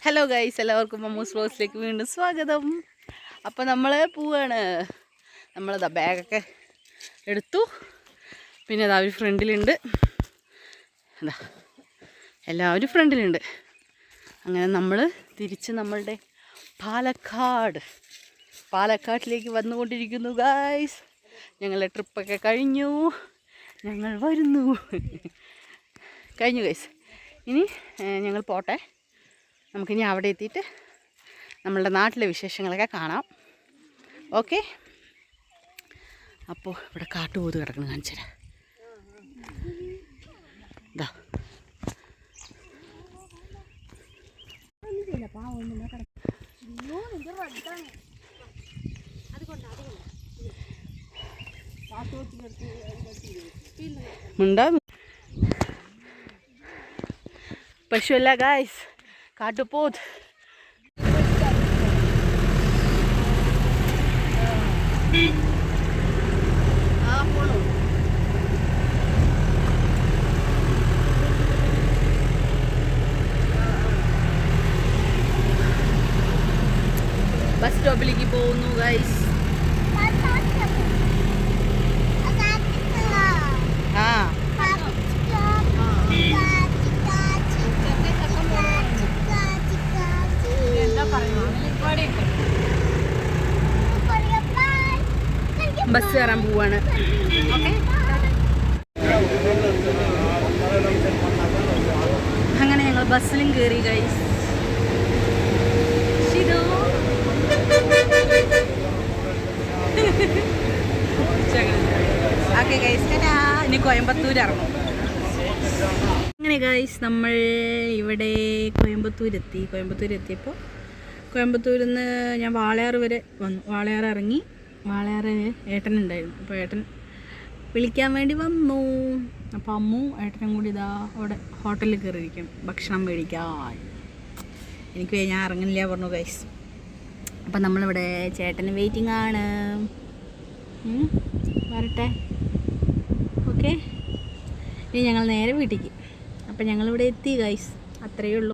Hello guys, എല്ലാവർക്കും മമ്മൂസ് വ്ലോഗ്സിലേക്ക് വീണ്ടും സ്വാഗതം. അപ്പോൾ നമ്മൾ പോവാണ്. നമ്മളതാ ബാഗൊക്കെ എടുത്തു. പിന്നെ അതാ ഒരു ഫ്രണ്ടിലുണ്ട്, അതാ എല്ലാവരും ഫ്രണ്ടിലുണ്ട്. അങ്ങനെ നമ്മൾ തിരിച്ച് നമ്മളുടെ പാലക്കാട്ടിലേക്ക് വന്നുകൊണ്ടിരിക്കുന്നു ഗൈസ്. ഞങ്ങളുടെ ട്രിപ്പൊക്കെ കഴിഞ്ഞു, ഞങ്ങൾ വരുന്നു. കഴിഞ്ഞു ഗൈസ്. ഇനി ഞങ്ങൾ പോട്ടെ. നമുക്കിനി അവിടെ എത്തിയിട്ട് നമ്മളുടെ നാട്ടിലെ വിശേഷങ്ങളൊക്കെ കാണാം. ഓക്കെ. അപ്പോൾ ഇവിടെ കാട്ടുപോത്ത് കിടക്കണം, കാണിച്ചു തരാം. ഇതാ ഉണ്ടാവും. പശുവല്ല ഗായ്സ്, കാട്ടുപോത്ത്. ബസ് സ്റ്റോപ്പിലേക്ക് പോകുന്നു ഗൈസ്. ബസ് കയറാൻ പോവാണ്. അങ്ങനെ ഞങ്ങൾ ബസ്സിലും കയറി ഗൈസ്. ഓക്കെ ഗൈസ്, ഇനി കോയമ്പത്തൂർ ഇറങ്ങും. അങ്ങനെ ഗൈസ്, നമ്മൾ ഇവിടെ കോയമ്പത്തൂരെത്തിയപ്പോൾ കോയമ്പത്തൂരിൽ നിന്ന് ഞാൻ വാളയാർ വരെ വന്നു. വാളയാർ ഇറങ്ങി. വാളയാർ ഏട്ടനുണ്ടായിരുന്നു, അപ്പോൾ ഏട്ടൻ വിളിക്കാൻ വേണ്ടി വന്നു. അപ്പോൾ അമ്മു ഏട്ടനും കൂടി ഇതാ അവിടെ ഹോട്ടലിൽ കയറിയിരിക്കും ഭക്ഷണം മേടിക്കാൻ. എനിക്ക് ഞാൻ ഇറങ്ങുന്നില്ല പറഞ്ഞു ഗൈസ്. അപ്പം നമ്മളിവിടെ ചേട്ടന് വെയിറ്റിംഗ് ആണ്. വരട്ടെ. ഓക്കെ. ഇനി ഞങ്ങൾ നേരെ വീട്ടിലേക്ക്. അപ്പം ഞങ്ങളിവിടെ എത്തി ഗൈസ്, അത്രയേ ഉള്ളൂ.